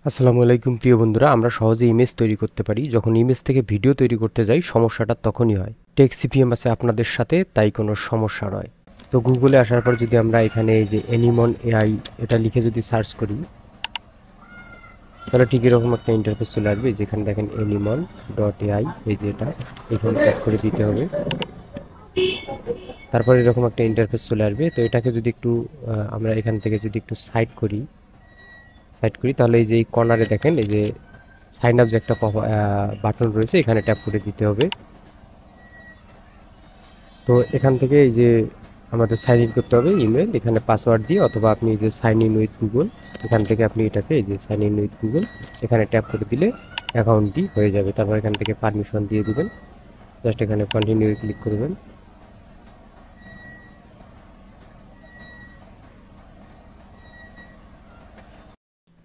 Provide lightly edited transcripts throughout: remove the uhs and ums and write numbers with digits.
আসসালামু আলাইকুম প্রিয় বন্ধুরা, আমরা সহজে ইমেজ তৈরি করতে পারি। যখন ইমেজ থেকে ভিডিও তৈরি করতে যাই সমস্যাটা তখনই হয়। টেক্সিপিএম আছে আপনাদের সাথে, তাই কোনো সমস্যা নয়। তো গুগলে আসার পর যদি আমরা এখানে এই যে অ্যানিমন এআই এটা লিখে যদি সার্চ করি, তাহলে ঠিক এরকম একটা ইন্টারফেস চলে আসবে। যেখানে দেখেন animon.ai, এই যে এটা এখানে ট্যাপ করে দিতে হবে। তারপর এরকম একটা ইন্টারফেস চলে আসবে। তো এটাকে যদি একটু আমরা এখান থেকে যদি একটু সাইড করি তাহলে এই যে এই কর্নারে দেখেন এই যে সাইন আপ যে একটা বাটন রয়েছে, এখানে ট্যাপ করে দিতে হবে। তো এখান থেকে এই যে আমাদের সাইন ইন করতে হবে ইমেল, এখানে পাসওয়ার্ড দিয়ে, অথবা আপনি এই যে সাইন ইন উইথ গুগল, এখান থেকে আপনি এটাকে এই যে সাইন ইন উইথ গুগল এখানে ট্যাপ করে দিলে অ্যাকাউন্টটি হয়ে যাবে। তারপর এখান থেকে পারমিশন দিয়ে দিবেন, জাস্ট এখানে কন্টিনিউ ক্লিক করবেন।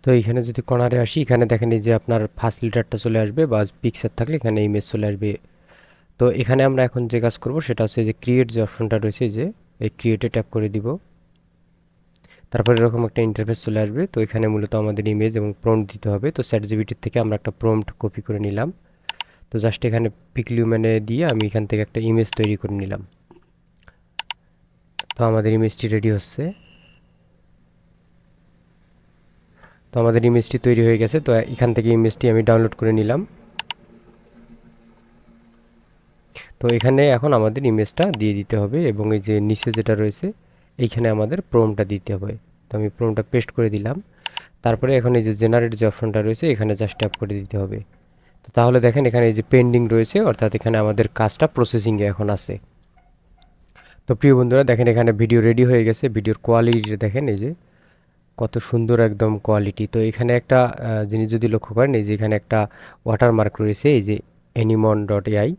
তো এইখানে যদি কর্নারে আসি, এখানে দেখেন এই যে আপনার ফার্স্ট লিটারটা চলে আসবে, বা পিকচার থাকলে এখানে ইমেজ চলে আসবে। তো এখানে আমরা এখন যে কাজ করব সেটা হচ্ছে যে ক্রিয়েট যে অপশনটা রয়েছে, যে এই ক্রিয়েটে ট্যাপ করে দিব। তারপর এরকম একটা ইন্টারফেস চলে আসবে। তো এখানে মূলত আমাদের ইমেজ এবং প্রম্পট দিতে হবে। তো চ্যাটজিপিটির থেকে আমরা একটা প্রম্পট কপি করে নিলাম। তো জাস্ট এখানে পিকলিউম্যানে দিয়ে আমি এখান থেকে একটা ইমেজ তৈরি করে নিলাম। তো আমাদের ইমেজটি রেডি হচ্ছে। তো আমাদের ইমেজটি তৈরি হয়ে গেছে। তো এখান থেকে ইমেজটি আমি ডাউনলোড করে নিলাম। তো এখানে এখন আমাদের ইমেজটা দিয়ে দিতে হবে, এবং এই যে নিচে যেটা রয়েছে এইখানে আমাদের প্রম্পটটা দিতে হবে। তো আমি প্রম্পটটা পেস্ট করে দিলাম। তারপরে এখন এই যে জেনারেট যে অপশনটা রয়েছে এখানে জাস্ট ট্যাপ করে দিতে হবে। তো তাহলে দেখেন এখানে এই যে পেন্ডিং রয়েছে, অর্থাৎ এখানে আমাদের কাজটা প্রসেসিংয়ে এখন আছে। তো প্রিয় বন্ধুরা দেখেন এখানে ভিডিও রেডি হয়ে গেছে। ভিডিওর কোয়ালিটি দেখেন এই যে কত সুন্দর একদম কোয়ালিটি। তো এখানে একটা জিনিস যদি লক্ষ্য করেন, এই যে এখানে একটা ওয়াটারমার্ক রয়েছে, এই যে animon.ai,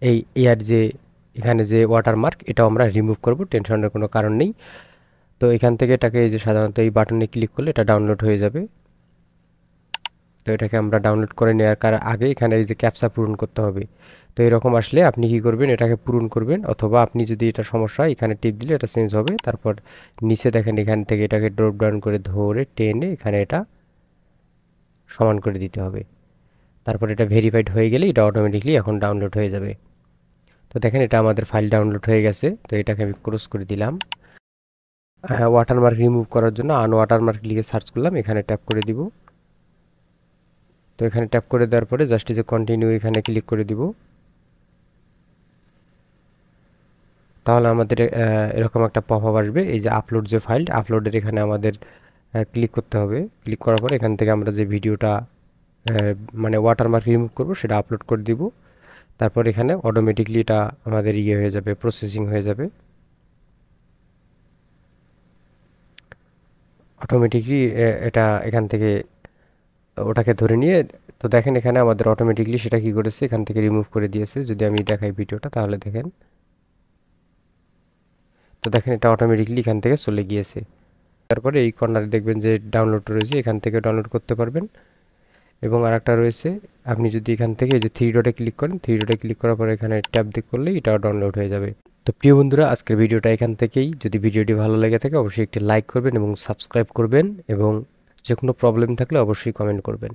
এই এআর যে এখানে যে ওয়াটারমার্ক এটাও আমরা রিমুভ করব, টেনশনের কোনো কারণ নেই। তো এখান থেকে এটাকে এই যে সাধারণত এই বাটনে ক্লিক করলে এটা ডাউনলোড হয়ে যাবে। তো এটাকে আমরা ডাউনলোড করে নেওয়ার আগে এখানে এই যে ক্যাপচা পূরণ করতে হবে। তো এরকম আসলে আপনি কি করবেন, এটাকে পূরণ করবেন, অথবা আপনি যদি এটা সমস্যা হয় এখানে টিপ দিলে এটা চেঞ্জ হবে। তারপর নিচে দেখেন এখান থেকে এটাকে ড্রপ ডাউন করে ধরে টেনে এখানে এটা সমান করে দিতে হবে। তারপর এটা ভেরিফাইড হয়ে গেলে এটা অটোমেটিকলি এখন ডাউনলোড হয়ে যাবে। তো দেখেন এটা আমাদের ফাইল ডাউনলোড হয়ে গেছে। তো এটাকে আমি ক্লোজ করে দিলাম। ওয়াটারমার্ক রিমুভ করার জন্য আনওয়াটারমার্ক লিখে সার্চ করলাম, এখানে ট্যাপ করে দিব। তো এখানে ট্যাপ করে দেওয়ার পরে জাস্ট এই যে কন্টিনিউ এখানে ক্লিক করে দিব। তাহলে আমাদের এরকম একটা পপআপ আসবে, এই যে আপলোড যে ফাইল, আপলোডের এখানে আমাদের ক্লিক করতে হবে। ক্লিক করার পর এখান থেকে আমরা যে ভিডিওটা মানে ওয়াটারমার্ক রিমুভ করব সেটা আপলোড করে দিব। তারপর এখানে অটোমেটিকলি এটা আমাদের ইয়ে হয়ে যাবে, প্রসেসিং হয়ে যাবে অটোমেটিকলি। এটা এখান থেকে ওটাকে ধরে নিয়ে, তো দেখেন এখানে আমাদের অটোমেটিকলি সেটা কি করেছে, এখান থেকে রিমুভ করে দিয়েছে। যদি আমি দেখাই ভিডিওটা তাহলে দেখেন, তো দেখেন এটা অটোমেটিকলি এখান থেকে চলে গিয়েছে। তারপরে এই কর্নারে দেখবেন যে ডাউনলোড রয়েছে, এখান থেকে ডাউনলোড করতে পারবেন। এবং আরেকটা রয়েছে, আপনি যদি এখান থেকে এই যে থ্রি ডটে ক্লিক করেন, থ্রি ডটে ক্লিক করার পর এখানে ট্যাপ দিয়ে করলে এটাও ডাউনলোড হয়ে যাবে। তো প্রিয় বন্ধুরা আজকের ভিডিওটা এখান থেকেই। যদি ভিডিওটি ভালো লেগে থাকে অবশ্যই একটি লাইক করবেন এবং সাবস্ক্রাইব করবেন, এবং যে কোনো প্রবলেম থাকলে অবশ্যই কমেন্ট করবেন।